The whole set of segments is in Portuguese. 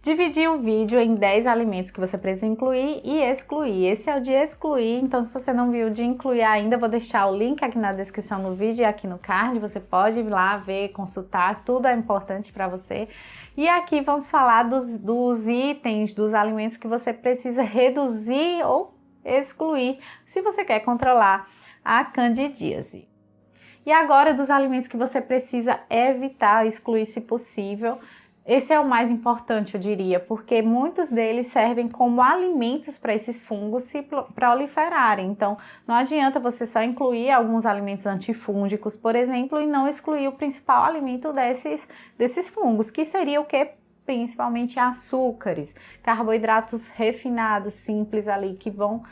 Dividir o vídeo em 10 alimentos que você precisa incluir e excluir. Esse é o de excluir, então se você não viu o de incluir ainda, vou deixar o link aqui na descrição do vídeo e aqui no card. Você pode ir lá ver, consultar, tudo é importante para você. E aqui vamos falar dos itens, dos alimentos que você precisa reduzir ou excluir se você quer controlar a candidíase. E agora dos alimentos que você precisa evitar, excluir se possível. Esse é o mais importante, eu diria, porque muitos deles servem como alimentos para esses fungos se proliferarem. Então, não adianta você só incluir alguns alimentos antifúngicos, por exemplo, e não excluir o principal alimento desses fungos, que seria o quê? Principalmente açúcares, carboidratos refinados, simples ali, que vão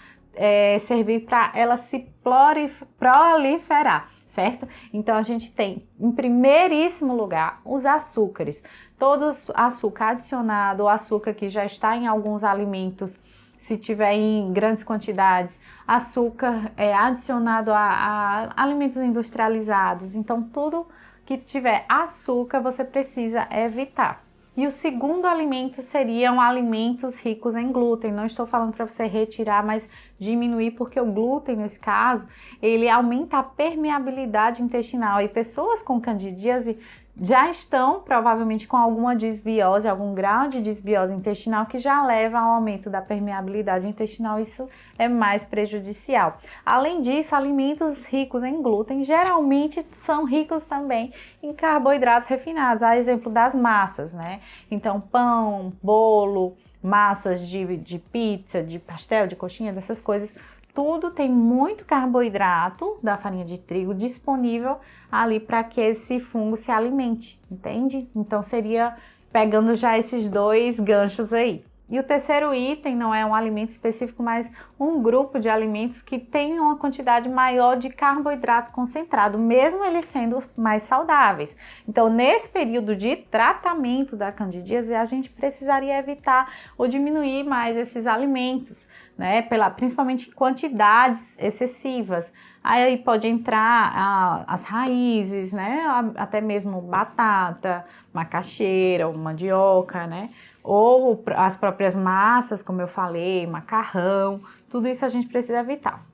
servir para ela se proliferar. Certo? Então a gente tem, em primeiríssimo lugar, os açúcares. Todo açúcar adicionado, o açúcar que já está em alguns alimentos, se tiver em grandes quantidades, açúcar adicionado a alimentos industrializados. Então tudo que tiver açúcar você precisa evitar. E o segundo alimento seriam alimentos ricos em glúten. Não estou falando para você retirar, mas diminuir, porque o glúten, nesse caso, ele aumenta a permeabilidade intestinal. E pessoas com candidíase já estão provavelmente com alguma disbiose, algum grau de disbiose intestinal que já leva ao aumento da permeabilidade intestinal. Isso é mais prejudicial. Além disso, alimentos ricos em glúten geralmente são ricos também em carboidratos refinados, a exemplo das massas, né? Então, pão, bolo, massas de pizza, de pastel, de coxinha, dessas coisas, tudo tem muito carboidrato da farinha de trigo disponível ali para que esse fungo se alimente, entende? Então seria pegando já esses dois ganchos aí. E o terceiro item não é um alimento específico, mas um grupo de alimentos que tem uma quantidade maior de carboidrato concentrado, mesmo eles sendo mais saudáveis. Então, nesse período de tratamento da candidíase, a gente precisaria evitar ou diminuir mais esses alimentos, né? Principalmente quantidades excessivas. Aí pode entrar as raízes, né? Até mesmo batata, macaxeira ou mandioca, né? Ou as próprias massas, como eu falei, macarrão, tudo isso a gente precisa evitar.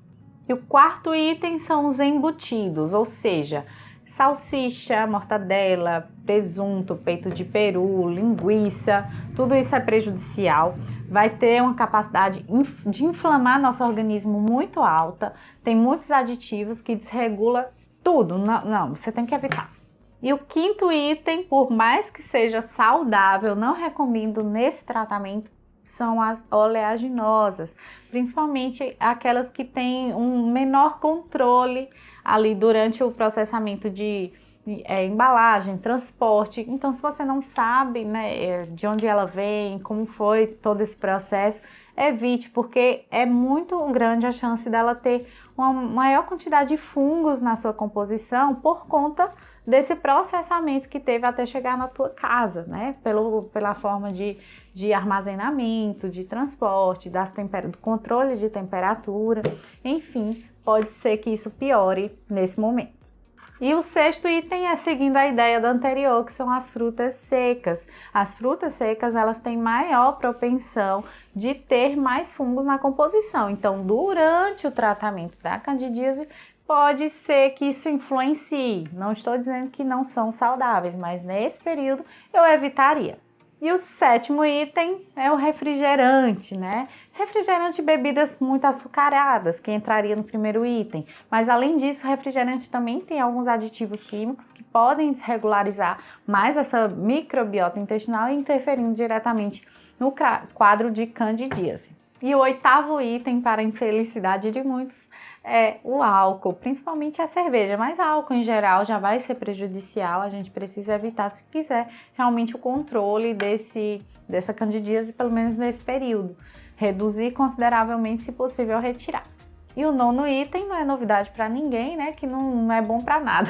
E o quarto item são os embutidos, ou seja, salsicha, mortadela, presunto, peito de peru, linguiça, tudo isso é prejudicial, vai ter uma capacidade de inflamar nosso organismo muito alta, tem muitos aditivos que desregula tudo, não, você tem que evitar. E o quinto item, por mais que seja saudável, não recomendo nesse tratamento, são as oleaginosas, principalmente aquelas que têm um menor controle ali durante o processamento de embalagem, transporte. Então, se você não sabe, né, de onde ela vem, como foi todo esse processo, evite, porque é muito grande a chance dela ter uma maior quantidade de fungos na sua composição por conta desse processamento que teve até chegar na tua casa, né? Pela forma de armazenamento, de transporte, do controle de temperatura, enfim, pode ser que isso piore nesse momento. E o sexto item é seguindo a ideia do anterior, que são as frutas secas. As frutas secas, elas têm maior propensão de ter mais fungos na composição. Então, durante o tratamento da candidíase, pode ser que isso influencie. Não estou dizendo que não são saudáveis, mas nesse período eu evitaria. E o sétimo item é o refrigerante, né? Refrigerante e bebidas muito açucaradas, que entraria no primeiro item. Mas além disso, o refrigerante também tem alguns aditivos químicos que podem desregularizar mais essa microbiota intestinal, interferindo diretamente no quadro de candidíase. E o oitavo item, para a infelicidade de muitos, é o álcool, principalmente a cerveja, mas álcool em geral já vai ser prejudicial, a gente precisa evitar se quiser realmente o controle dessa candidíase, pelo menos nesse período. Reduzir consideravelmente, se possível, retirar. E o nono item não é novidade para ninguém, né? Que não é bom para nada,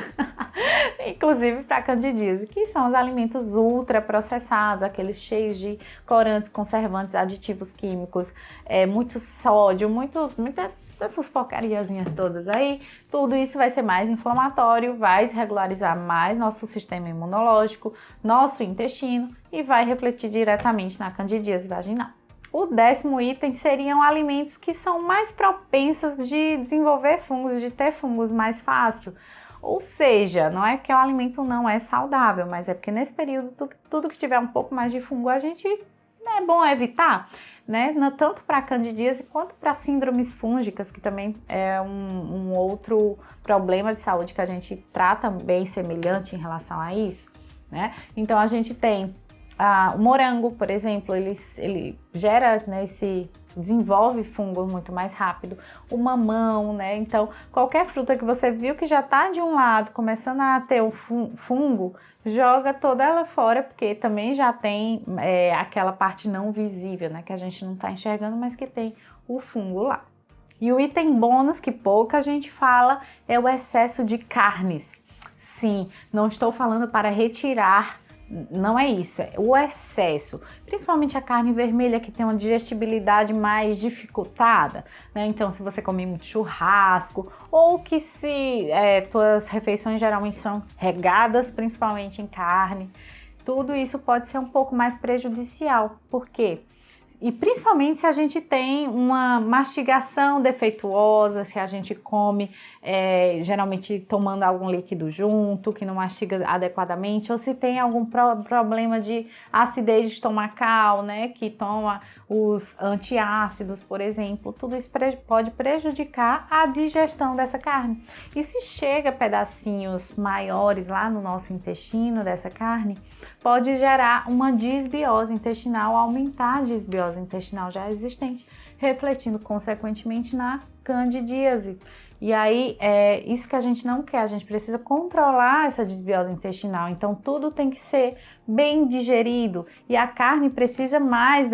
inclusive para candidíase, que são os alimentos ultraprocessados, aqueles cheios de corantes, conservantes, aditivos químicos, muito sódio, muita dessas porcariazinhas todas aí, tudo isso vai ser mais inflamatório, vai desregularizar mais nosso sistema imunológico, nosso intestino e vai refletir diretamente na candidíase vaginal. O 10º item seriam alimentos que são mais propensos de desenvolver fungos, de ter fungos mais fácil. Ou seja, não é que o alimento não é saudável, mas é porque nesse período tudo que tiver um pouco mais de fungo a gente é bom evitar, né? Tanto para candidíase quanto para síndromes fúngicas, que também é um outro problema de saúde que a gente trata bem semelhante em relação a isso, né? Então a gente tem o morango, por exemplo, ele gera, né, desenvolve fungos muito mais rápido. O mamão, né? Então, qualquer fruta que você viu que já está de um lado começando a ter o fungo, joga toda ela fora, porque também já tem aquela parte não visível, né? Que a gente não está enxergando, mas que tem o fungo lá. E o item bônus, que pouca gente fala, é o excesso de carnes. Sim, não estou falando para retirar. Não é isso, é o excesso, principalmente a carne vermelha que tem uma digestibilidade mais dificultada, né? Então, se você comer muito churrasco ou que se tuas refeições geralmente são regadas, principalmente em carne, tudo isso pode ser um pouco mais prejudicial. Por quê? E principalmente se a gente tem uma mastigação defeituosa, se a gente come geralmente tomando algum líquido junto, que não mastiga adequadamente, ou se tem algum problema de acidez estomacal, né, que toma os antiácidos, por exemplo, tudo isso pode prejudicar a digestão dessa carne. E se chega pedacinhos maiores lá no nosso intestino dessa carne, pode gerar uma disbiose intestinal, aumentar a disbiose intestinal já existente, refletindo consequentemente na candidíase. E aí, isso que a gente não quer, a gente precisa controlar essa disbiose intestinal, então tudo tem que ser bem digerido e a carne precisa mais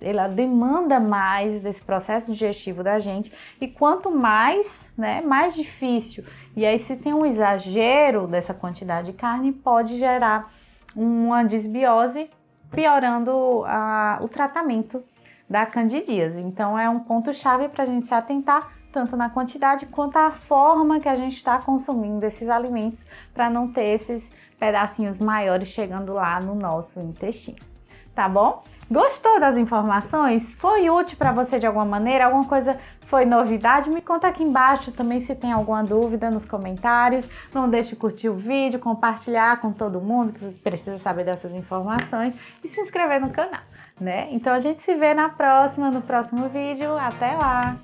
ela demanda mais desse processo digestivo da gente e quanto mais, né, mais difícil. E aí se tem um exagero dessa quantidade de carne, pode gerar uma disbiose, piorando o tratamento da candidíase. Então é um ponto-chave para a gente se atentar tanto na quantidade quanto a forma que a gente está consumindo esses alimentos para não ter esses pedacinhos maiores chegando lá no nosso intestino, tá bom? Gostou das informações? Foi útil para você de alguma maneira? Alguma coisa foi novidade? Me conta aqui embaixo também se tem alguma dúvida nos comentários. Não deixe de curtir o vídeo, compartilhar com todo mundo que precisa saber dessas informações e se inscrever no canal, né? Então a gente se vê no próximo vídeo. Até lá!